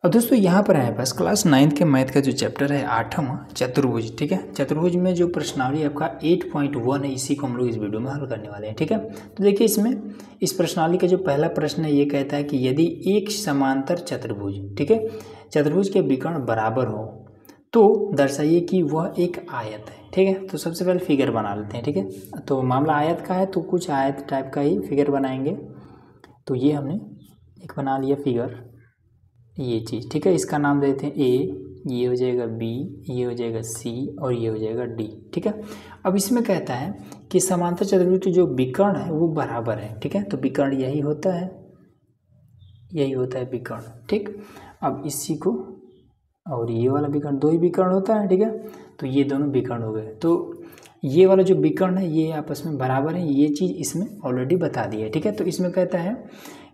अब दोस्तों यहाँ पर है बस क्लास 9th के मैथ का जो चैप्टर है 8वां चतुर्भुज। ठीक है, चतुर्भुज में जो प्रश्नावली आपका 8.1 है, इसी को हम लोग इस वीडियो में हल करने वाले हैं। ठीक है, तो देखिए इसमें इस प्रश्नावली का जो पहला प्रश्न है ये कहता है कि यदि एक समांतर चतुर्भुज, ठीक है, चतुर्भुज के विकर्ण बराबर हो तो दर्शाइए कि वह एक आयत है। ठीक है, तो सबसे पहले फिगर बना लेते हैं। ठीक है, तो मामला आयत का है तो कुछ आयत टाइप का ही फिगर बनाएंगे। तो ये हमने एक बना लिया फिगर, ये चीज़। ठीक है, इसका नाम देते हैं ए, ये हो जाएगा बी, ये हो जाएगा सी और ये हो जाएगा डी। ठीक है, अब इसमें कहता है कि समांतर चतुर्भुज के जो विकर्ण है वो बराबर है। ठीक है, तो विकर्ण यही होता है, यही होता है विकर्ण। ठीक, अब इसी को और ये वाला विकर्ण, दो ही विकर्ण होता है। ठीक है, तो ये दोनों विकर्ण हो गए। तो ये वाला जो विकर्ण है ये आपस में बराबर है, ये चीज़ इसमें ऑलरेडी बता दी है। ठीक है, तो इसमें कहता है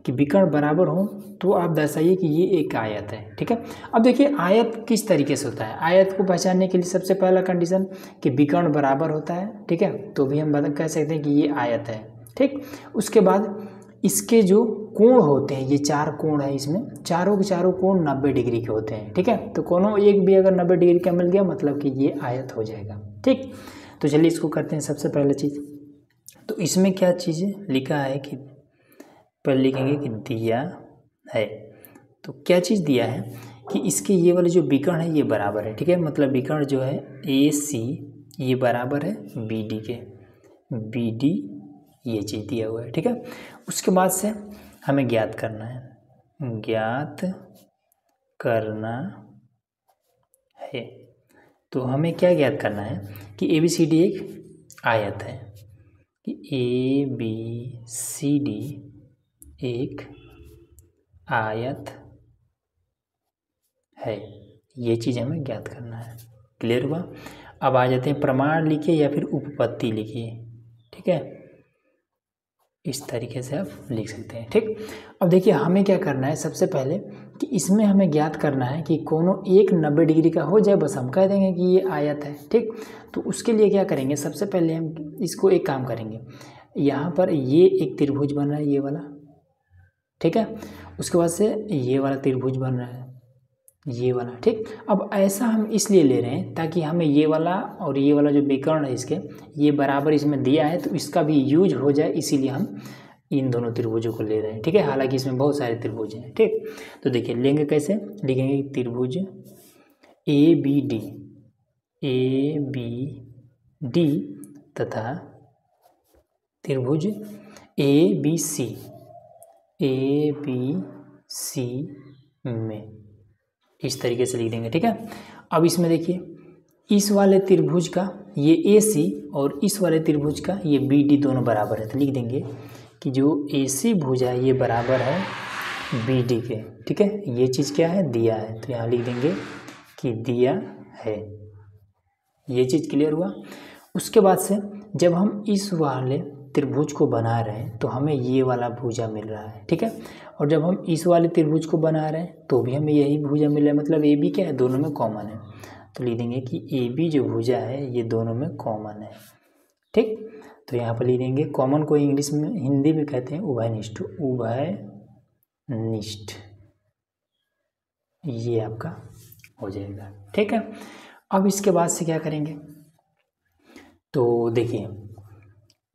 कि विकर्ण बराबर हो तो आप दर्शाइए कि ये एक आयत है। ठीक है, अब देखिए आयत किस तरीके से होता है। आयत को पहचानने के लिए सबसे पहला कंडीशन कि विकर्ण बराबर होता है। ठीक है, तो भी हम कह सकते हैं कि ये आयत है। ठीक, उसके बाद इसके जो कोण होते हैं, ये चार कोण है, इसमें चारों के चारों कोण 90 डिग्री के होते हैं। ठीक है, तो कोनो एक भी अगर 90 डिग्री का मिल गया मतलब कि ये आयत हो जाएगा। ठीक, तो चलिए इसको करते हैं। सबसे पहले चीज़ तो इसमें क्या चीज़ लिखा है कि पहले लिखेंगे कि दिया है। तो क्या चीज़ दिया है कि इसके ये वाले जो विकर्ण है ये बराबर है। ठीक है, मतलब विकर्ण जो है ए सी ये बराबर है बी डी के, बी डी ये चीज़ दिया हुआ है। ठीक है, उसके बाद से हमें ज्ञात करना है, ज्ञात करना है। तो हमें क्या ज्ञात करना है कि ए बी सी डी एक आयत है, कि ए बी सी डी एक आयत है, ये चीज़ हमें ज्ञात करना है। क्लियर हुआ? अब आ जाते हैं प्रमाण लिखिए या फिर उपपत्ति लिखिए। ठीक है, इस तरीके से आप लिख सकते हैं। ठीक, अब देखिए हमें क्या करना है, सबसे पहले कि इसमें हमें ज्ञात करना है कि कोनो एक 90 डिग्री का हो जाए, बस हम कह देंगे कि ये आयत है। ठीक, तो उसके लिए क्या करेंगे, सबसे पहले हम इसको एक काम करेंगे, यहाँ पर ये एक त्रिभुज बन रहा है ये वाला। ठीक है, उसके बाद से ये वाला त्रिभुज बन रहा है ये वाला। ठीक, अब ऐसा हम इसलिए ले रहे हैं ताकि हमें ये वाला और ये वाला जो विकर्ण है इसके ये बराबर इसमें दिया है तो इसका भी यूज हो जाए, इसीलिए हम इन दोनों त्रिभुजों को ले रहे हैं। ठीक है, हालांकि इसमें बहुत सारे त्रिभुज हैं। ठीक, तो देखिए लेंगे कैसे, लिखेंगे त्रिभुज A B D, A B D तथा त्रिभुज A B C, A B C में, इस तरीके से लिख देंगे। ठीक है, अब इसमें देखिए इस वाले त्रिभुज का ये ए सी और इस वाले त्रिभुज का ये बी डी दोनों बराबर है, तो लिख देंगे कि जो ए सी भुजा है ये बराबर है बी डी के। ठीक है, ये चीज़ क्या है, दिया है, तो यहाँ लिख देंगे कि दिया है। ये चीज़ क्लियर हुआ? उसके बाद से जब हम इस वाले त्रिभुज को बना रहे हैं तो हमें ये वाला भुजा मिल रहा है। ठीक है, और जब हम इस वाले त्रिभुज को बना रहे हैं तो भी हमें यही भुजा मिल रहा है, मतलब ए बी क्या है, दोनों में कॉमन है। तो लिख देंगे कि ए बी जो भुजा है ये दोनों में कॉमन है। ठीक, तो यहाँ पर लिख देंगे, कॉमन को इंग्लिश में हिंदी में कहते हैं उभयनिष्ठ, उभयनिष्ठ, ये आपका हो जाएगा। ठीक है, अब इसके बाद से क्या करेंगे, तो देखिए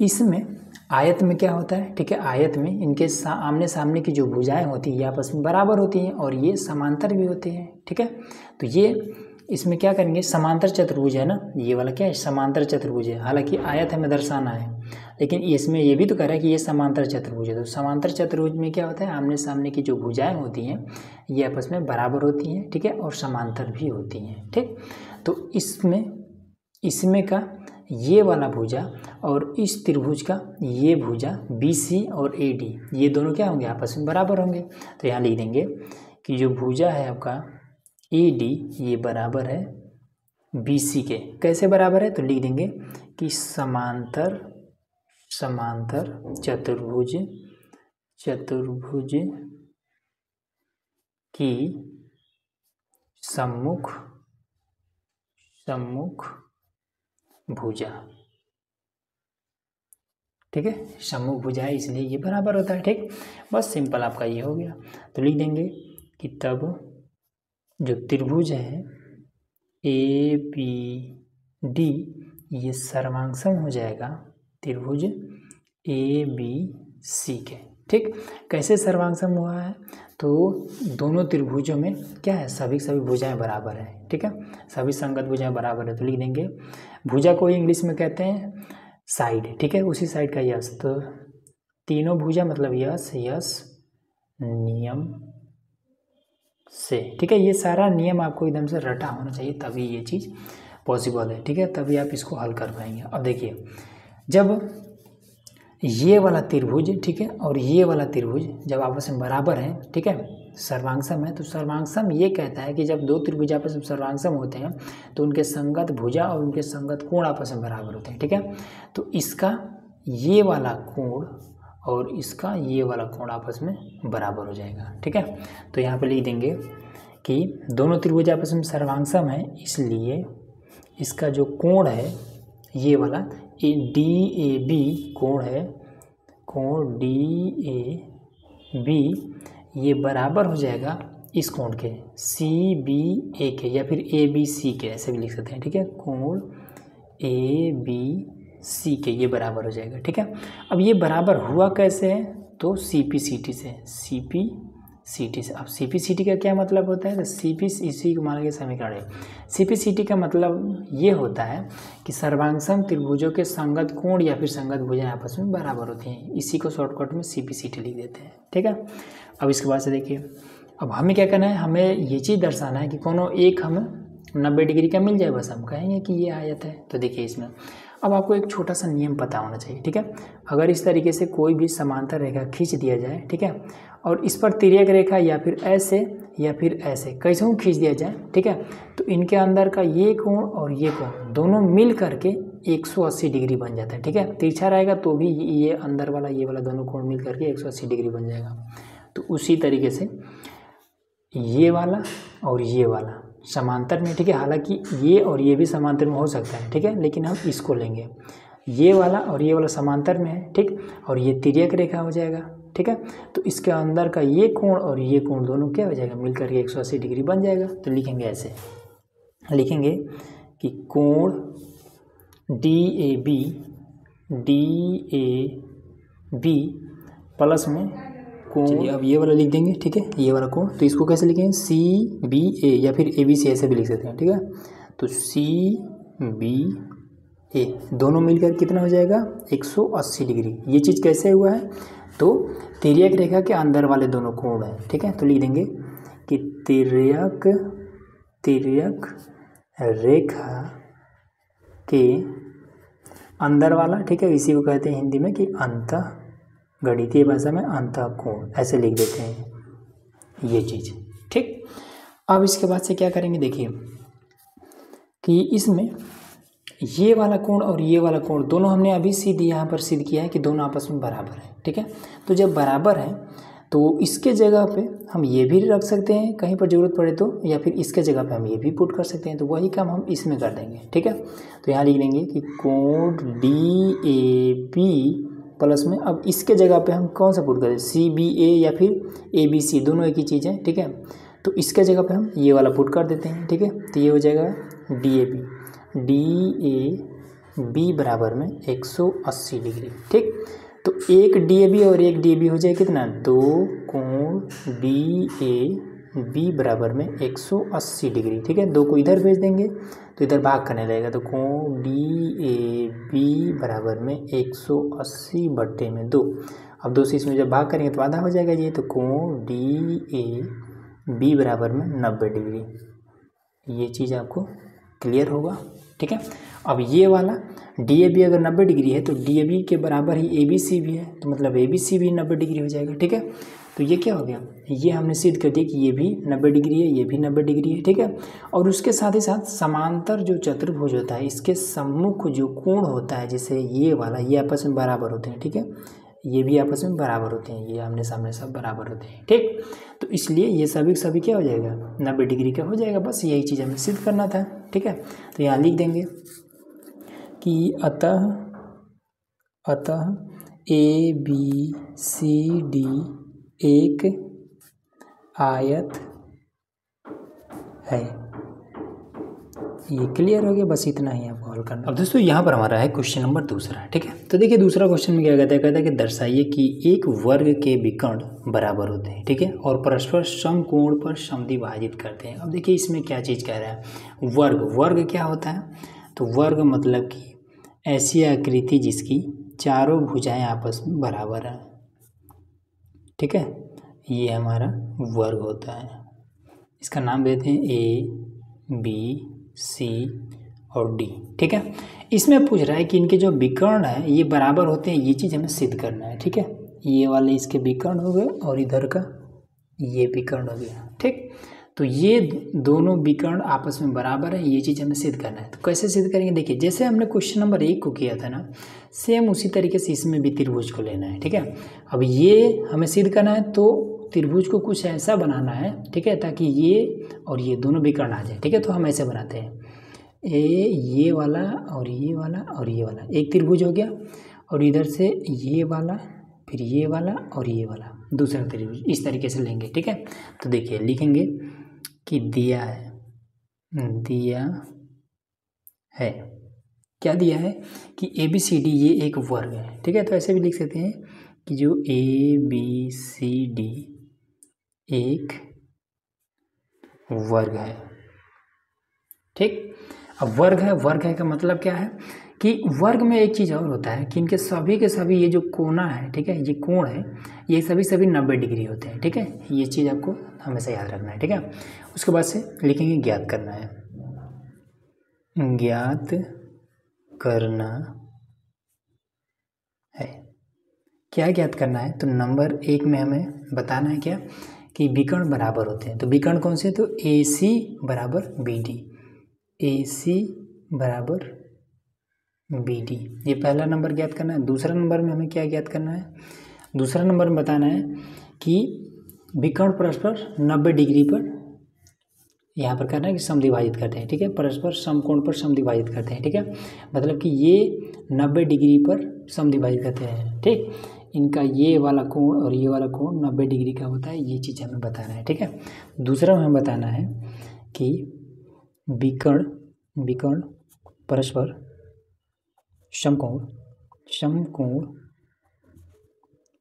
इसमें आयत में क्या होता है। ठीक है, आयत में इनके आमने सामने की जो भुजाएं होती हैं ये आपस में बराबर होती हैं और ये समांतर भी होते हैं। ठीक है, तो ये इसमें क्या करेंगे, समांतर चतुर्भुज है ना, ये वाला क्या है, समांतर चतुर्भुज है। हालांकि आयत हमें दर्शाना है लेकिन इसमें ये भी तो कह रहा है कि ये समांतर चतुर्भुज है। तो समांतर चतुर्भुज में क्या होता है, आमने सामने की जो भुजाएं होती हैं ये आपस में बराबर होती हैं। ठीक है, और समांतर भी होती हैं। ठीक, तो इसमें का ये वाला भुजा और इस त्रिभुज का ये भुजा बी सी और ए डी ये दोनों क्या होंगे, आपस में बराबर होंगे। तो यहाँ लिख देंगे कि जो भुजा है आपका ए डी ये बराबर है बी सी के। कैसे बराबर है, तो लिख देंगे कि समांतर चतुर्भुज की सम्मुख भुजा। ठीक है, सम्मुख भुजा है इसलिए ये बराबर होता है। ठीक, बस सिंपल आपका ये हो गया। तो लिख देंगे कि तब जो त्रिभुज है ए बी डी, ये सर्वांगसम हो जाएगा त्रिभुज ए बी सी के। ठीक, कैसे सर्वांगसम हुआ है? तो दोनों त्रिभुजों में क्या है, सभी भुजाएं बराबर हैं। ठीक है, सभी संगत भुजाएं बराबर है, तो लिख देंगे भुजा को इंग्लिश में कहते हैं साइड। ठीक है, उसी साइड का यश, तो तीनों भुजा मतलब यश यश नियम से। ठीक है, ये सारा नियम आपको एकदम से रटा होना चाहिए, तभी ये चीज़ पॉसिबल है। ठीक है, तभी आप इसको हल कर पाएंगे। अब देखिए, जब ये वाला त्रिभुज, ठीक है, और ये वाला त्रिभुज जब आपस में बराबर हैं, ठीक है, सर्वांगसम है, तो सर्वांगसम ये कहता है कि जब दो त्रिभुज आपस में सर्वांगसम होते हैं तो उनके संगत भुजा और उनके संगत कोण आपस में बराबर होते हैं। ठीक है, तो इसका ये वाला कोण और इसका ये वाला कोण आपस में बराबर हो जाएगा। ठीक है, तो यहाँ पे लिख देंगे कि दोनों त्रिभुज आपस में सर्वांगसम है, इसलिए इसका जो कोण है ये वाला डी ए बी कोण है, कोण डी ए बी ये बराबर हो जाएगा इस कोण के सी बी ए के, या फिर ए बी सी के, ऐसे भी लिख सकते हैं। ठीक है, कोण ए बी सी के ये बराबर हो जाएगा। ठीक है, अब ये बराबर हुआ कैसे है? तो सी पी सी टी से, सी पी सी टी से। अब सी पी सी टी का क्या मतलब होता है? तो सी पी इसी को मान के समीकरण है। सी पी सी टी का मतलब ये होता है कि सर्वांगसम त्रिभुजों के संगत कोण या फिर संगत भुजाएं आपस में बराबर होती हैं। इसी को शॉर्टकट में सी पी सी टी लिख देते हैं। ठीक है, अब इसके बाद से देखिए, अब हमें क्या करना है, हमें ये चीज़ दर्शाना है कि कोनो एक हमें 90 डिग्री का मिल जाए, बस हम कहेंगे कि ये आयत है। तो देखिए इसमें अब आपको एक छोटा सा नियम पता होना चाहिए। ठीक है, अगर इस तरीके से कोई भी समांतर रेखा खींच दिया जाए, ठीक है, और इस पर तिर्यक रेखा या फिर ऐसे या फिर ऐसे कैसे भी खींच दिया जाए, ठीक है, तो इनके अंदर का ये कोण और ये कोण दोनों मिल करके 180 डिग्री बन जाता है। ठीक है, तिरछा रहेगा तो भी ये अंदर वाला ये वाला दोनों कोण मिल करके 180 डिग्री बन जाएगा। तो उसी तरीके से ये वाला और ये वाला समांतर में, ठीक है, हालांकि ये और ये भी समांतर में हो सकता है, ठीक है, लेकिन हम इसको लेंगे, ये वाला और ये वाला समांतर में है, ठीक, और ये तिर्यक रेखा हो जाएगा। ठीक है, तो इसके अंदर का ये कोण और ये कोण दोनों क्या हो जाएगा, मिलकर के 180 डिग्री बन जाएगा। तो लिखेंगे ऐसे, लिखेंगे कि कोण डी ए बी प्लस में कोण, अब ये वाला लिख देंगे। ठीक है, ये वाला कोण, तो इसको कैसे लिखेंगे, सी बी ए या फिर ए बी सी ऐसे भी लिख सकते हैं। ठीक है, तो सी बी ए दोनों मिलकर कितना हो जाएगा, 180 डिग्री। ये चीज़ कैसे हुआ है, तो तिर्यक रेखा के अंदर वाले दोनों कोण हैं। ठीक है, तो लिख देंगे कि तिर्यक रेखा के अंदर वाला, ठीक है, इसी को कहते हैं हिंदी में कि अंतः, गणितीय भाषा में अंतः कोण, ऐसे लिख देते हैं ये चीज़। ठीक, अब इसके बाद से क्या करेंगे, देखिए कि इसमें ये वाला कोण और ये वाला कोण दोनों हमने अभी सिद्ध यहाँ पर सिद्ध किया है कि दोनों आपस में बराबर है। ठीक है, तो जब बराबर है तो इसके जगह पे हम ये भी रख सकते हैं कहीं पर ज़रूरत पड़े तो, या फिर इसके जगह पे हम ये भी पुट कर सकते हैं। तो वही काम हम इसमें कर देंगे। ठीक है, तो यहाँ लिख देंगे कि कोण डी ए बी प्लस में, अब इसके जगह पे हम कौन सा पुट करें, सी बी ए या फिर ए बी सी, दोनों एक ही चीज़ है। ठीक है, तो इसके जगह पे हम ये वाला पुट कर देते हैं। ठीक है, तो ये हो जाएगा डी ए बी बराबर में 180 डिग्री। ठीक, तो एक डी ए बी और एक डी ए बी हो जाए कितना, 2 कोण डी ए बी बराबर में 180 डिग्री। ठीक है, 2 को इधर भेज देंगे तो इधर भाग करने लगेगा, तो कोण डी ए बी बराबर में 180 बट्टे में 2। अब 2 से इसमें जब भाग करेंगे तो आधा हो जाएगा ये, तो कोण डी ए बी बराबर में 90 डिग्री। ये चीज़ आपको क्लियर होगा। ठीक है, अब ये वाला डी ए बी अगर 90 डिग्री है तो डी ए बी के बराबर ही ए बी सी भी है, तो मतलब ए बी सी भी 90 डिग्री हो जाएगा। ठीक है, तो ये क्या हो गया, ये हमने सिद्ध कर दिया कि ये भी 90 डिग्री है, ये भी 90 डिग्री है। ठीक है, और उसके साथ ही साथ समांतर जो चतुर्भुज होता है इसके सम्मुख जो कोण होता है, जैसे ये वाला, ये आपस में बराबर होते हैं। ठीक है, ये भी आपस में बराबर होते हैं, ये आमने सामने सब बराबर होते हैं। ठीक, तो इसलिए ये सभी क्या हो जाएगा, 90 डिग्री का हो जाएगा। बस यही चीज़ हमें सिद्ध करना था। ठीक है, तो यहाँ लिख देंगे कि अतः ए बी सी डी एक आयत है। ये क्लियर हो गया, बस इतना ही आपको हल करना। अब दोस्तों यहाँ पर हमारा है क्वेश्चन नंबर दूसरा, ठीक है। तो देखिए दूसरा क्वेश्चन में क्या कहता है कि दर्शाइए कि एक वर्ग के विकर्ण बराबर होते हैं, ठीक है, और परस्पर समकोण पर समद्विभाजित करते हैं। अब देखिए इसमें क्या चीज़ कह रहा है, वर्ग क्या होता है, तो वर्ग मतलब कि ऐसी आकृति जिसकी चारों भुजाएं आपस में बराबर हैं, ठीक है, ये हमारा वर्ग होता है। इसका नाम देते हैं A, B, C और D, ठीक है। इसमें पूछ रहा है कि इनके जो विकर्ण है ये बराबर होते हैं, ये चीज़ हमें सिद्ध करना है, ठीक है। ये वाले इसके विकर्ण हो गए और इधर का ये विकर्ण हो गया, ठीक। तो ये दोनों विकर्ण आपस में बराबर है, ये चीज़ हमें सिद्ध करना है। तो कैसे सिद्ध करेंगे, देखिए जैसे हमने क्वेश्चन नंबर 1 को किया था ना, सेम उसी तरीके से इसमें भी त्रिभुज को लेना है, ठीक है। अब ये हमें सिद्ध करना है तो त्रिभुज को कुछ ऐसा बनाना है, ठीक है, ताकि ये और ये दोनों विकर्ण आ जाए, ठीक है। तो हम ऐसे बनाते हैं, ये वाला और ये वाला और ये वाला एक त्रिभुज हो गया, और इधर से ये वाला, फिर ये वाला और ये वाला दूसरा त्रिभुज, इस तरीके से लेंगे, ठीक है। तो देखिए लिखेंगे कि दिया है क्या दिया है कि ABCD ये एक वर्ग है, ठीक है। तो ऐसे भी लिख सकते हैं कि जो ABCD एक वर्ग है, ठीक। अब वर्ग है का मतलब क्या है कि वर्ग में एक चीज़ और होता है कि इनके सभी के सभी ये जो कोना है, ठीक है, ये कोण है, ये सभी 90 डिग्री होते हैं, ठीक है। ये चीज़ आपको हमेशा याद रखना है, ठीक है। उसके बाद से लिखेंगे ज्ञात करना है, ज्ञात करना है। क्या ज्ञात करना है, तो नंबर 1 में हमें बताना है क्या कि विकर्ण बराबर होते हैं। तो विकर्ण कौन से, तो AC बराबर BD, AC बराबर BD, ये पहला नंबर ज्ञात करना है। दूसरा नंबर में हमें क्या ज्ञात करना है, दूसरा नंबर में बताना है कि विकर्ण परस्पर 90 डिग्री पर यहाँ पर करना है कि समद्विभाजित करते हैं, ठीक है, परस्पर समकोण पर समद्विभाजित करते हैं, ठीक है। मतलब कि ये 90 डिग्री पर समद्विभाजित करते हैं, ठीक। इनका ये वाला कोण और ये वाला कोण 90 डिग्री का होता है, ये चीज़ हमें बताना है, ठीक है। दूसरा हमें बताना है कि विकर्ण परस्पर समकोण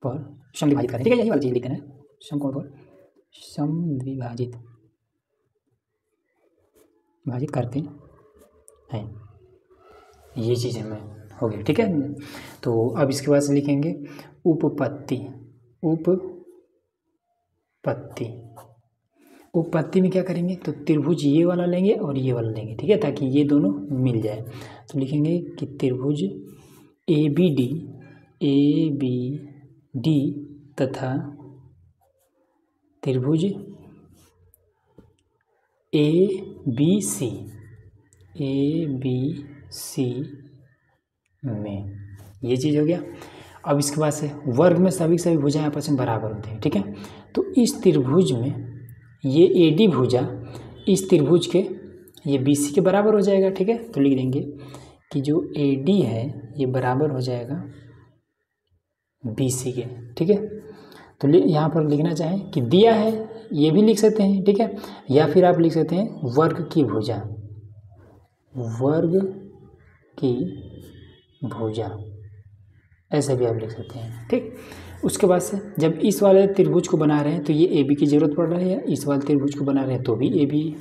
पर समद्विभाजित करें, ठीक है। यही वाली चीज़ लिखना है, समकोण पर समद्विभाजित करते हैं, ये चीज़ हमें हो गई, ठीक है। तो अब इसके बाद से लिखेंगे उपपत्ति में क्या करेंगे, तो त्रिभुज ये वाला लेंगे और ये वाला लेंगे, ठीक है, ताकि ये दोनों मिल जाए। तो लिखेंगे कि त्रिभुज ABD तथा त्रिभुज ABC में, ये चीज़ हो गया। अब इसके बाद से वर्ग में सभी भुजाएं आपस में बराबर होते हैं, ठीक है। तो इस त्रिभुज में ये AD भुजा इस त्रिभुज के ये BC के बराबर हो जाएगा, ठीक है। तो लिख देंगे कि जो AD है ये बराबर हो जाएगा BC के, ठीक है। तो यहाँ पर लिखना चाहें कि दिया है, ये भी लिख सकते हैं, ठीक है, या फिर आप लिख सकते हैं वर्ग की भुजा, ऐसे भी आप लिख सकते हैं, ठीक। उसके बाद से जब इस वाले त्रिभुज को बना रहे हैं तो ये AB की ज़रूरत पड़ रही है, इस वाले त्रिभुज को बना रहे हैं तो भी AB,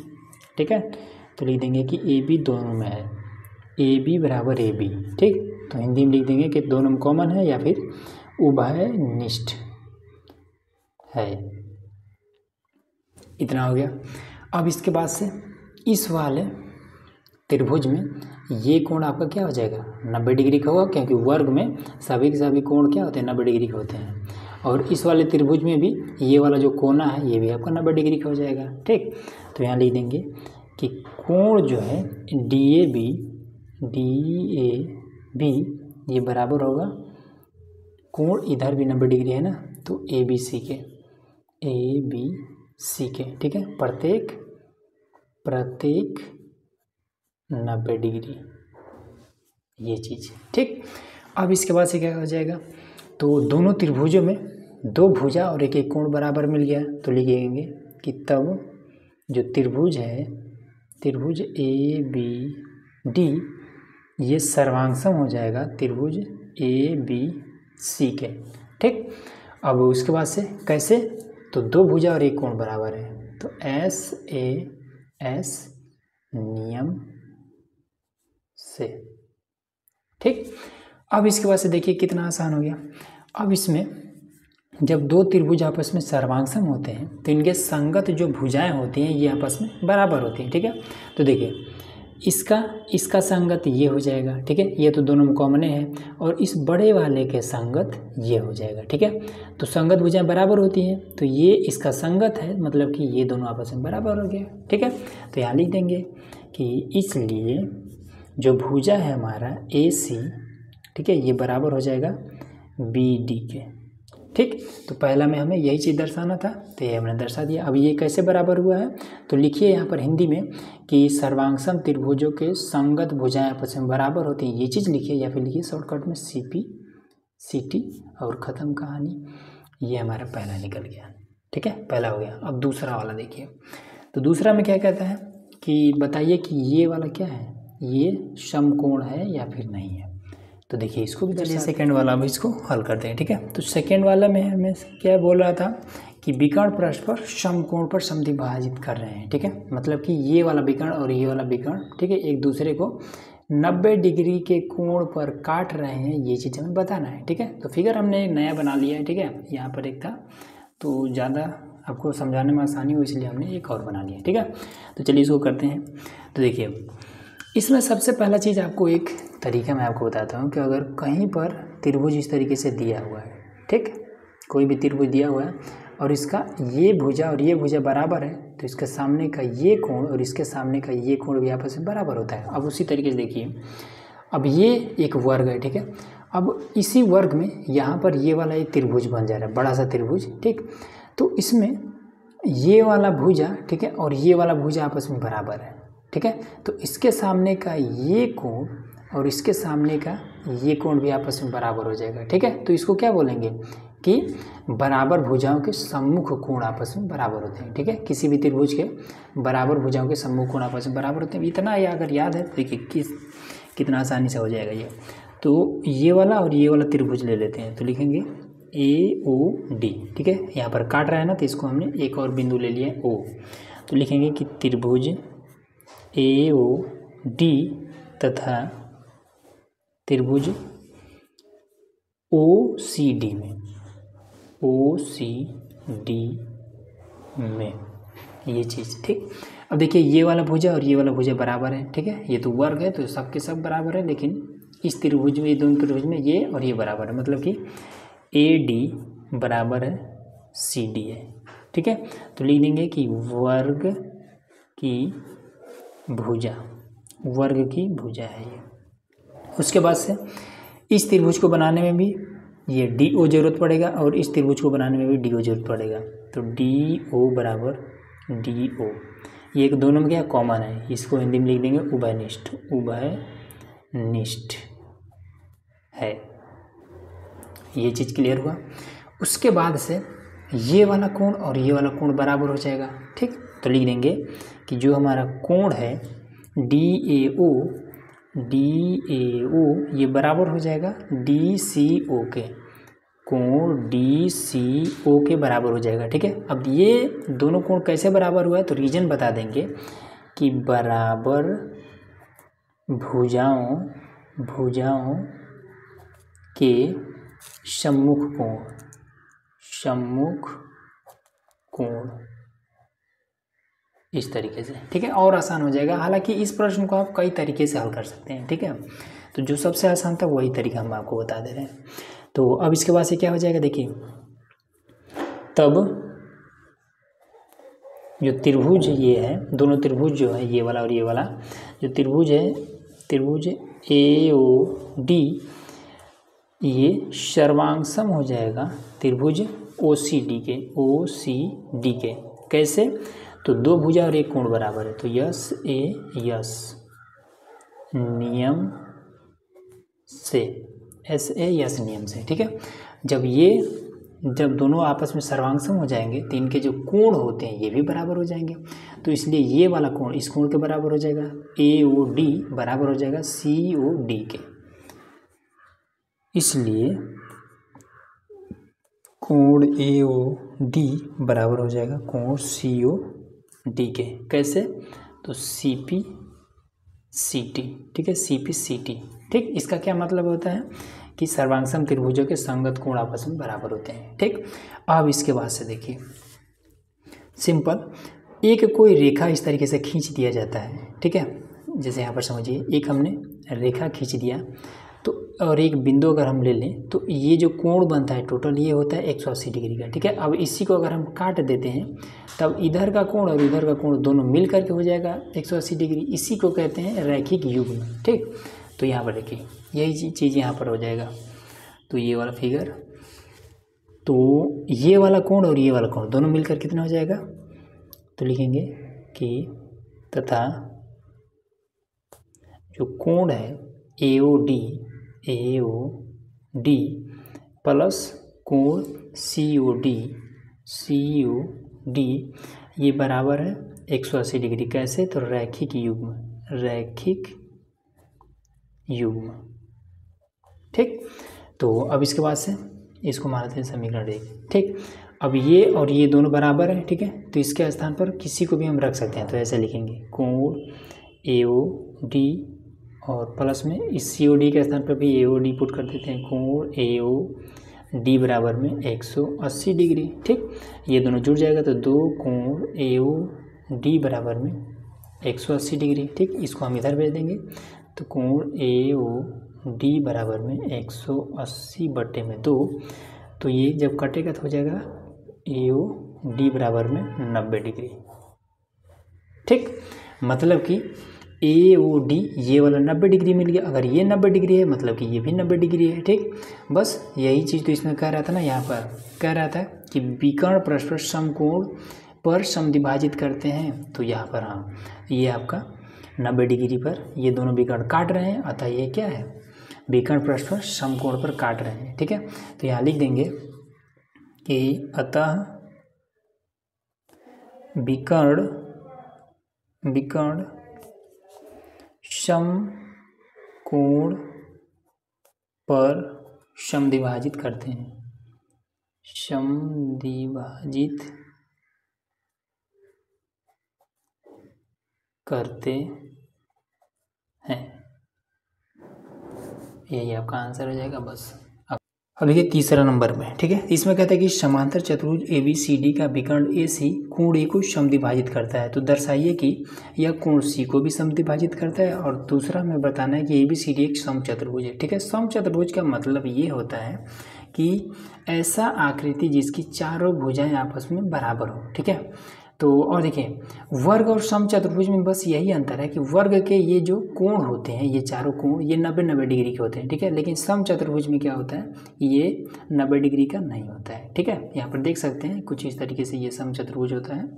ठीक है। तो लिख देंगे कि AB दोनों में है, AB बराबर AB, ठीक। तो हिंदी में लिख देंगे कि दोनों में कॉमन है या फिर उभयनिष्ठ है, इतना हो गया। अब इसके बाद से इस वाले त्रिभुज में ये कोण आपका क्या हो जाएगा, 90 डिग्री का होगा, क्योंकि वर्ग में सभी के सभी कोण क्या होते हैं, 90 डिग्री के होते हैं। और इस वाले त्रिभुज में भी ये वाला जो कोना है ये भी आपका 90 डिग्री का हो जाएगा, ठीक। तो यहाँ लिख देंगे कि कोण जो है DAB ये बराबर होगा, कोण इधर भी 90 डिग्री है ना, तो ABC के, ठीक है, प्रत्येक 90 डिग्री, ये चीज़, ठीक। अब इसके बाद से क्या हो जाएगा, तो दोनों त्रिभुजों में 2 भुजा और एक कोण बराबर मिल गया। तो लिखेंगे कि तब जो त्रिभुज है, त्रिभुज ए बी डी, ये सर्वांगसम हो जाएगा त्रिभुज ए बी सी के। ठीक, अब उसके बाद से कैसे, तो दो भुजा और एक कोण बराबर है, तो एस ए एस नियम से। ठीक, अब इसके बाद से देखिए कितना आसान हो गया। अब इसमें जब दो त्रिभुज आपस में सर्वांगसम होते हैं तो इनके संगत जो भुजाएं होती हैं ये आपस में बराबर होती हैं। ठीक है, तो देखिए इसका संगत ये हो जाएगा। ठीक है, ये तो दोनों में कॉमन है, और इस बड़े वाले के संगत ये हो जाएगा। ठीक है, तो संगत भुजाएं बराबर होती हैं, तो ये इसका संगत है, मतलब कि ये दोनों आपस में बराबर हो गया। ठीक है, तो यहाँ लिख देंगे कि इसलिए जो भुजा है हमारा ए सी, ठीक है, ये बराबर हो जाएगा बी डी के। ठीक, तो पहला में हमें यही चीज़ दर्शाना था, तो ये हमने दर्शा दिया। अब ये कैसे बराबर हुआ है, तो लिखिए यहाँ पर हिंदी में कि सर्वांगसम त्रिभुजों के संगत भुजाएं आपस में बराबर होती हैं, ये चीज़ लिखिए, या फिर लिखिए शॉर्टकट में CP CT और ख़त्म कहानी। ये हमारा पहला निकल गया। ठीक है, पहला हो गया। अब दूसरा वाला देखिए, तो दूसरा में क्या कहता है कि बताइए कि ये वाला क्या है, ये समकोण है या फिर नहीं है। तो देखिए इसको भी चलिए सेकेंड वाला अब इसको हल करते हैं। ठीक है, तो सेकेंड वाला में हमें क्या बोल रहा था कि विकर्ण पृष्ठ पर समकोण पर समद्विभाजित कर रहे हैं। ठीक है, मतलब कि ये वाला विकर्ण और ये वाला विकर्ण, ठीक है, एक दूसरे को 90 डिग्री के कोण पर काट रहे हैं, ये चीज़ हमें बताना है। ठीक है, तो फिगर हमने नया बना लिया है। ठीक है, यहाँ पर एक था, तो ज़्यादा आपको समझाने में आसानी हो इसलिए हमने एक और बना लिया। ठीक है, तो चलिए इसको करते हैं। तो देखिए इसमें सबसे पहला चीज़ आपको एक तरीका मैं आपको बताता हूँ कि अगर कहीं पर त्रिभुज इस तरीके से दिया हुआ है, ठीक, कोई भी त्रिभुज दिया हुआ है और इसका ये भुजा और ये भुजा बराबर है, तो इसके सामने का ये कोण और इसके सामने का ये कोण भी आपस में बराबर होता है। अब उसी तरीके से देखिए, अब ये एक वर्ग है। ठीक है, अब इसी वर्ग में यहाँ पर ये वाला एक त्रिभुज बन जा रहा है, बड़ा सा त्रिभुज। ठीक, तो इसमें ये वाला भुजा, ठीक है, और ये वाला भुजा आपस में बराबर है। ठीक है, तो इसके सामने का ये कोण और इसके सामने का ये कोण भी आपस में बराबर हो जाएगा। ठीक है, तो इसको क्या बोलेंगे कि बराबर भुजाओं के सम्मुख कोण आपस में बराबर होते हैं। ठीक है, किसी भी त्रिभुज के बराबर भुजाओं के सम्मुख कोण आपस में बराबर होते हैं। इतना अगर याद है, देखिए कितना आसानी से हो जाएगा ये। तो ये वाला और ये वाला त्रिभुज ले लेते हैं, तो लिखेंगे AOD। ठीक है, यहाँ पर काट रहा है ना, तो इसको हमने एक और बिंदु ले लिया O, तो लिखेंगे कि त्रिभुज AOD तथा त्रिभुज OCD में ये चीज़। ठीक, अब देखिए ये वाला भुजा और ये वाला भुजा बराबर है। ठीक है, ये तो वर्ग है तो सबके सब बराबर है, लेकिन इस त्रिभुज में, दोनों त्रिभुज में ये और ये बराबर है, मतलब कि AD बराबर है CD है। ठीक है, तो लिख देंगे कि वर्ग की भुजा है ये। उसके बाद से इस त्रिभुज को बनाने में भी ये DO जरूरत पड़ेगा और इस त्रिभुज को बनाने में भी DO जरूरत पड़ेगा, तो DO बराबर DO। ये एक दोनों में क्या कॉमन है, इसको हिंदी में लिख देंगे उभयनिष्ठ है। ये चीज़ क्लियर हुआ। उसके बाद से ये वाला कोण और ये वाला कोण बराबर हो जाएगा। ठीक, तो लिख देंगे कि जो हमारा कोण है DAO ये बराबर हो जाएगा DCO के, कोण DCO के बराबर हो जाएगा। ठीक है, अब ये दोनों कोण कैसे बराबर हुआ है, तो रीजन बता देंगे कि बराबर भुजाओं के सम्मुख कोण इस तरीके से। ठीक है, और आसान हो जाएगा। हालांकि इस प्रश्न को आप कई तरीके से हल कर सकते हैं। ठीक है, तो जो सबसे आसान था वही तरीका हम आपको बता दे रहे हैं। तो अब इसके बाद से क्या हो जाएगा, देखिए तब जो त्रिभुज ये है, दोनों त्रिभुज जो है ये वाला और ये वाला जो त्रिभुज है, त्रिभुज AOD, ये सर्वांगसम हो जाएगा त्रिभुज OCD के। कैसे, तो दो भुजा और एक कोण बराबर है, तो यस नियम से। ठीक है, जब ये जब दोनों आपस में सर्वांग हो जाएंगे तो इनके जो कोण होते हैं ये भी बराबर हो जाएंगे। तो इसलिए ये वाला कोण इस कोण के बराबर हो जाएगा, AOD बराबर हो जाएगा COD के। इसलिए कोण AOD बराबर हो जाएगा कोण COD के। कैसे? तो CPCT, ठीक है, CPCT, ठीक। इसका क्या मतलब होता है कि सर्वांग त्रिभुजों के संगत कोण आपस में बराबर होते हैं, ठीक। अब इसके बाद से देखिए सिंपल, एक कोई रेखा इस तरीके से खींच दिया जाता है, ठीक है। जैसे यहाँ पर समझिए, एक हमने रेखा खींच दिया तो, और एक बिंदु अगर हम ले लें तो ये जो कोण बनता है टोटल ये होता है 180 डिग्री का, ठीक है। अब इसी को अगर हम काट देते हैं तब इधर का कोण और इधर का कोण दोनों मिल करके हो जाएगा 180 डिग्री। इसी को कहते हैं रैखिक युग्म, ठीक। तो यहाँ पर देखिए यही चीज़ यहाँ पर हो जाएगा। तो ये वाला फिगर, तो ये वाला कोण और ये वाला कोण दोनों मिलकर कितना हो जाएगा? तो लिखेंगे कि तथा जो कोण है AOD प्लस कोण COD ये बराबर है 180 डिग्री। कैसे? तो रैखिक युग्म, ठीक। तो अब इसके बाद से इसको मानते हैं समीकरण 1, ठीक। अब ये और ये दोनों बराबर है, ठीक है। तो इसके स्थान पर किसी को भी हम रख सकते हैं, तो ऐसे लिखेंगे कोण AOD और प्लस में इस COD के स्थान पर भी AOD पुट कर देते हैं, कोण AOD बराबर में 180 डिग्री, ठीक। ये दोनों जुड़ जाएगा तो दो कोण AOD बराबर में 180 डिग्री, ठीक। इसको हम इधर भेज देंगे तो कोण AOD बराबर में 180/2। तो ये जब कटेगा तो हो जाएगा AOD बराबर में 90 डिग्री, ठीक। मतलब कि AOD ये वाला 90 डिग्री मिल गया। अगर ये 90 डिग्री है मतलब कि ये भी 90 डिग्री है, ठीक। बस यही चीज़ तो इसमें कह रहा था ना, यहाँ पर कह रहा था कि विकर्ण परस्पर समकोण पर समद्विभाजित करते हैं। तो यहाँ पर हाँ, ये आपका 90 डिग्री पर ये दोनों विकर्ण काट रहे हैं, अतः ये क्या है? विकर्ण परस्पर समकोण पर काट रहे हैं, ठीक है। तो यहाँ लिख देंगे कि अतः विकर्ण समकोण पर समद्विभाजित करते हैं, समद्विभाजित करते हैं। यही आपका आंसर हो जाएगा। बस अब देखिए तीसरा नंबर में, ठीक है। इसमें कहता है कि समांतर चतुर्भुज ABCD का विकर्ण AC कोण A को समद्विभाजित करता है। तो दर्शाइए कि यह कोण C को भी समद्विभाजित करता है। और दूसरा में बताना है कि ABCD एक समचतुर्भुज है, ठीक है। समचतुर्भुज का मतलब ये होता है कि ऐसा आकृति जिसकी चारों भुजाएं आपस में बराबर हो, ठीक है। तो और देखिए वर्ग और समचतुर्भुज में बस यही अंतर है कि वर्ग के ये जो कोण होते हैं, ये चारों कोण ये 90-90 डिग्री के होते हैं, ठीक है। लेकिन समचतुर्भुज में क्या होता है, ये 90 डिग्री का नहीं होता है, ठीक है। यहाँ पर देख सकते हैं कुछ इस तरीके से ये समचतुर्भुज होता है।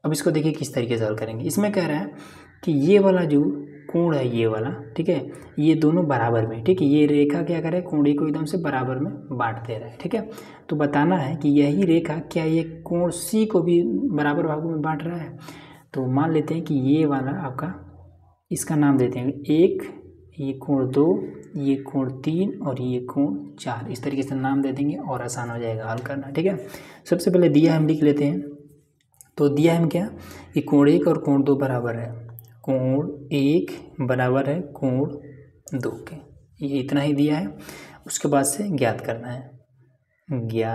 अब इसको देखिए किस तरीके से हल करेंगे। इसमें कह रहा है कि ये वाला जो कोण है ये वाला, ठीक है, ये दोनों बराबर में, ठीक है। ये रेखा क्या करे, कोण को एकदम से बराबर में बांट दे रहा है, ठीक है। तो बताना है कि यही रेखा क्या ये कोण C को भी बराबर भागों में बांट रहा है। तो मान लेते हैं कि ये वाला आपका, इसका नाम देते हैं 1, ये कोण 2, ये कोण 3 और ये कोण 4। इस तरीके से नाम दे देंगे और आसान हो जाएगा हल करना, ठीक है। सबसे पहले दिया हम लिख लेते हैं। तो दिया हम क्या, कि कोण 1 और कोण 2 बराबर है, कोण 1 बराबर है कोण 2 के, ये इतना ही दिया है। उसके बाद से ज्ञात करना है, क्या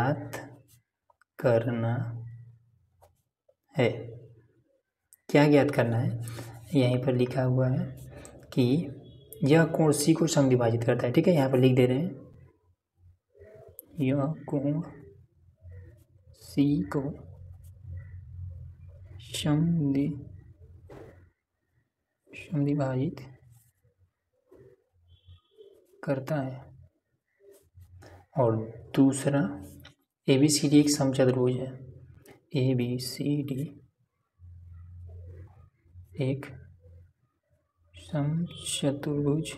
ज्ञात करना है, यहीं पर लिखा हुआ है कि यह कोण C को समद्विभाजित करता है, ठीक है। यहाँ पर लिख दे रहे हैं, यह कोण C को समद्विभाजित करता है। और दूसरा ABCD एक समचतुर्भुज है, ABCD एक समचतुर्भुज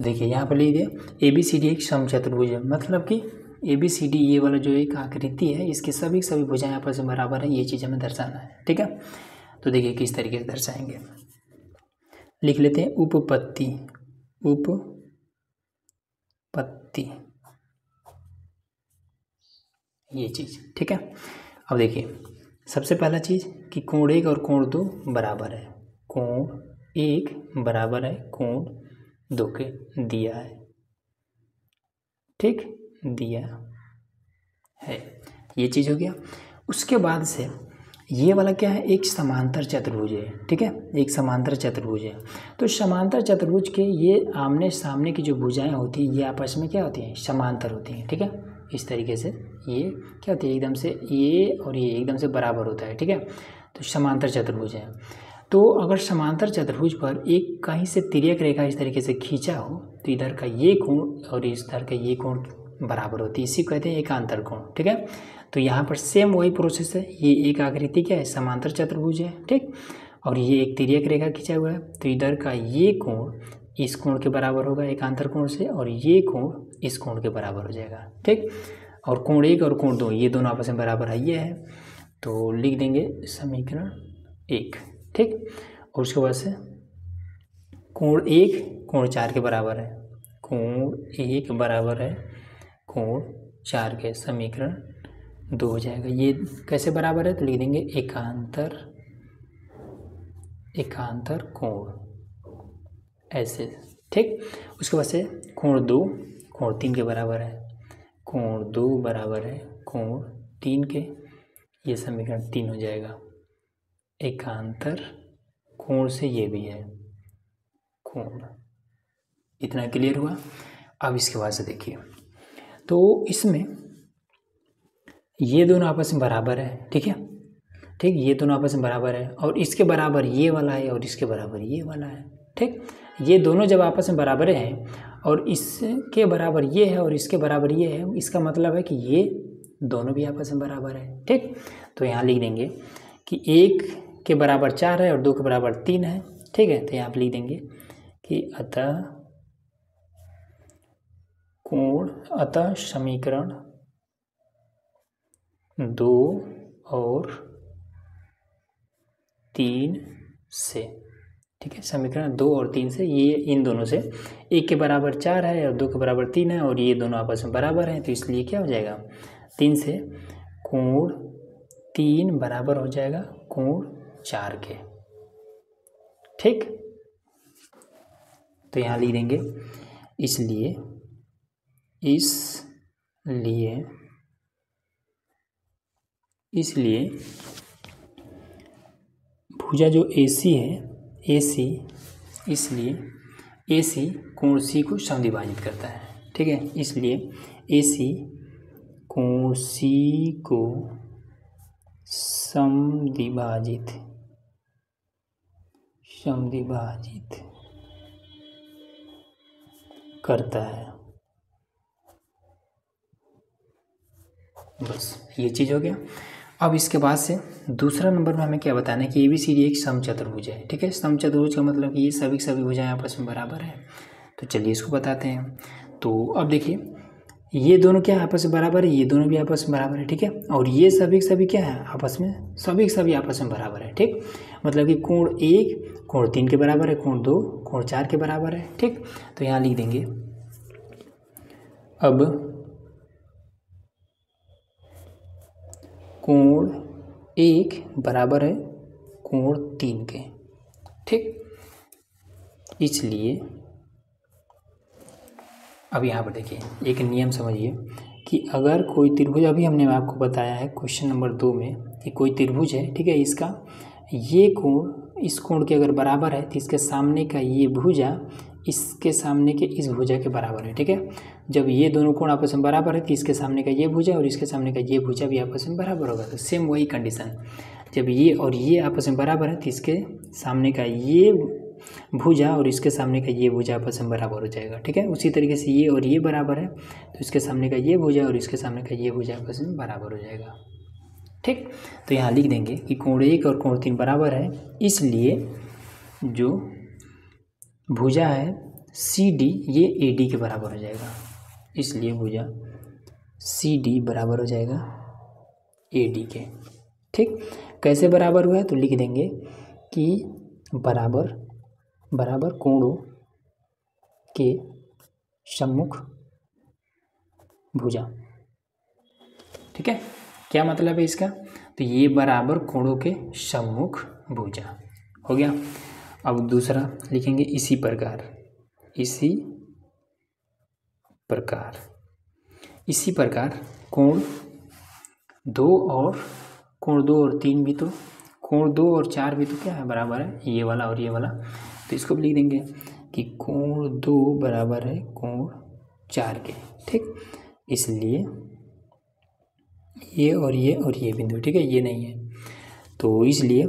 देखिए यहाँ पर लिख दिया ABCD एक समचतुर्भुज है, मतलब कि ABCD ये वाला जो एक आकृति है इसकी सभी भुजाएं आपस में बराबर है, ये चीज़ हमें दर्शाना है। ठीक है, तो देखिए किस तरीके से दर्शाएंगे, लिख लेते हैं उपपत्ति ये चीज़। ठीक है, अब देखिए सबसे पहला चीज़ कि कोण 1 और कोण 2 बराबर है, कोण 1 बराबर है कोण 2 के, दिया है। ठीक, दिया है, ये चीज़ हो गया। उसके बाद से ये वाला क्या है, एक समांतर चतुर्भुज है। ठीक है, एक समांतर चतुर्भुज है। तो समांतर चतुर्भुज के ये आमने सामने की जो भुजाएं होती हैं ये आपस में क्या होती हैं, समांतर होती हैं। ठीक है, इस तरीके से ये क्या होती है, एकदम से ये और ये एकदम से बराबर होता है। ठीक है, तो समांतर चतुर्भुज है। तो अगर समांतर चतुर्भुज पर एक कहीं से तिर्यक रेखा इस तरीके से खींचा हो तो इधर का ये कोण और इधर का ये कोण बराबर होती है, इसी को कहते हैं एकांतर कोण। ठीक है, तो यहाँ पर सेम वही प्रोसेस है, ये एक आकृति क्या है, समांतर चतुर्भुज है। ठीक, और ये एक तिर्यक रेखा खींचा हुआ है तो इधर का ये कोण इस कोण के बराबर होगा एकांतर कोण से, और ये कोण इस कोण के बराबर हो जाएगा। ठीक, और कोण 1 और कोण 2 ये दोनों आपस में बराबर है, ये है, तो लिख देंगे समीकरण 1। ठीक, और उसके बाद से कोण 1 कोण 4 के बराबर है, कोण 1 बराबर है कोण 4 के, समीकरण 2 हो जाएगा। ये कैसे बराबर है, तो लिख देंगे एकांतर कोण, ऐसे। ठीक, उसके बाद से कोण 2 कोण 3 के बराबर है, कोण 2 बराबर है कोण 3 के, ये समीकरण 3 हो जाएगा। एकांतर कोण से ये भी है कोण, इतना क्लियर हुआ। अब इसके बाद से देखिए, तो इसमें ये दोनों आपस में बराबर है। ठीक है, ठीक, ये दोनों आपस में बराबर है और इसके बराबर ये वाला है और इसके बराबर ये वाला है। ठीक, ये दोनों जब आपस में बराबर हैं और इसके बराबर ये है और इसके बराबर ये है, इसका मतलब है कि ये दोनों भी आपस में बराबर है। ठीक, तो यहाँ लिख देंगे कि 1 के बराबर 4 है और 2 के बराबर 3 है। ठीक है, तो यहाँ पर लिख देंगे कि अतः समीकरण 2 और 3 से, ठीक है, समीकरण 2 और 3 से, ये इन दोनों से 1 के बराबर 4 है और 2 के बराबर 3 है और ये दोनों आपस में बराबर हैं, तो इसलिए क्या हो जाएगा, 3 से कोण 3 बराबर हो जाएगा कोण 4 के। ठीक, तो यहाँ लिख देंगे इसलिए भुजा जो AC है, इसलिए AC कोण C को समद्विभाजित करता है। ठीक है, इसलिए AC कोण C को समद्विभाजित करता है। बस ये चीज़ हो गया। अब इसके बाद से दूसरा नंबर में हमें क्या बताना है कि ABCD एक समचतुर्भुज है। ठीक है, समचतुर्भुज का मतलब कि ये सभी भुजाएं आपस में बराबर है। तो चलिए इसको बताते हैं। तो अब देखिए ये दोनों क्या है, आपस में बराबर है, ये दोनों भी आपस में बराबर है। ठीक है, और ये सभी क्या है, आपस में सभी आपस में बराबर है। ठीक, मतलब कि कोण 1 कोण 3 के बराबर है, कोण 2 कोण 4 के बराबर है। ठीक, तो यहाँ लिख देंगे अब कोण 1 बराबर है कोण 3 के। ठीक, इसलिए अब यहाँ पर देखिए एक नियम समझिए कि अगर कोई त्रिभुज, अभी हमने आपको बताया है क्वेश्चन नंबर 2 में कि कोई त्रिभुज है। ठीक है, इसका ये कोण इस कोण के अगर बराबर है तो इसके सामने का ये भुजा इसके सामने के इस भुजा के बराबर है। ठीक है, जब ये दोनों कोण आपस में बराबर है तो इसके सामने का ये भुजा और इसके सामने का ये भुजा भी आपस में बराबर होगा। तो सेम वही कंडीशन, जब ये और ये आपस में बराबर है तो इसके सामने का ये भुजा और इसके सामने का ये भुजा आपस में बराबर हो जाएगा। ठीक है, उसी तरीके से ये और ये बराबर है तो इसके सामने का ये भुजा और इसके सामने का ये भुजा आपस में बराबर हो जाएगा। ठीक, तो यहाँ लिख देंगे कि कोण 1 और कोण 3 बराबर है, इसलिए जो भुजा है सी डी ये ए डी के बराबर हो जाएगा, इसलिए भुजा सी डी बराबर हो जाएगा ए डी के। ठीक, कैसे बराबर हुआ है तो लिख देंगे कि बराबर बराबर कोणों के सम्मुख भुजा। ठीक है, क्या मतलब है इसका, तो ये बराबर कोणों के सम्मुख भुजा हो गया। अब दूसरा लिखेंगे इसी प्रकार, इसी प्रकार, इसी प्रकार कोण 2 और 3 भी तो, कोण 2 और 4 भी तो क्या है, बराबर है ये वाला और ये वाला, तो इसको भी लिख देंगे कि कोण 2 बराबर है कोण 4 के। ठीक, इसलिए ये और ये बिंदु, ठीक है, ये नहीं है, तो इसलिए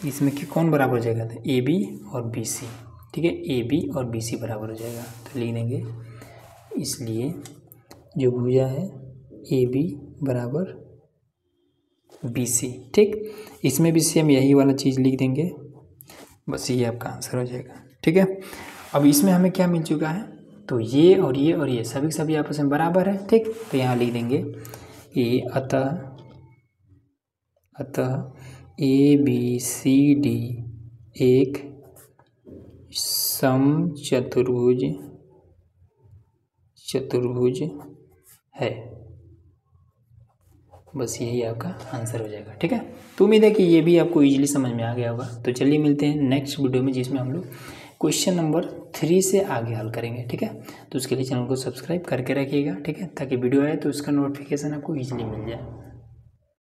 इसमें कि कौन बराबर हो जाएगा, तो ए बी और बी सी। ठीक है, ए बी और बी सी बराबर हो जाएगा, तो लिख देंगे इसलिए जो भुजा है ए बी बराबर बी सी। ठीक, इसमें भी सेम यही वाला चीज़ लिख देंगे, बस ये आपका आंसर हो जाएगा। ठीक है, अब इसमें हमें क्या मिल चुका है, तो ये और ये सभी सभी आपस में बराबर है। ठीक, तो यहाँ लिख देंगे कि अतः ए बी सी डी एक समचतुर्भुज है, बस यही आपका आंसर हो जाएगा। ठीक है, तो उम्मीद है कि ये भी आपको इजीली समझ में आ गया होगा। तो चलिए मिलते हैं नेक्स्ट वीडियो में, जिसमें हम लोग क्वेश्चन नंबर 3 से आगे हल करेंगे। ठीक है, तो उसके लिए चैनल को सब्सक्राइब करके रखिएगा। ठीक है, ताकि वीडियो आए तो उसका नोटिफिकेशन आपको इजीली मिल जाए।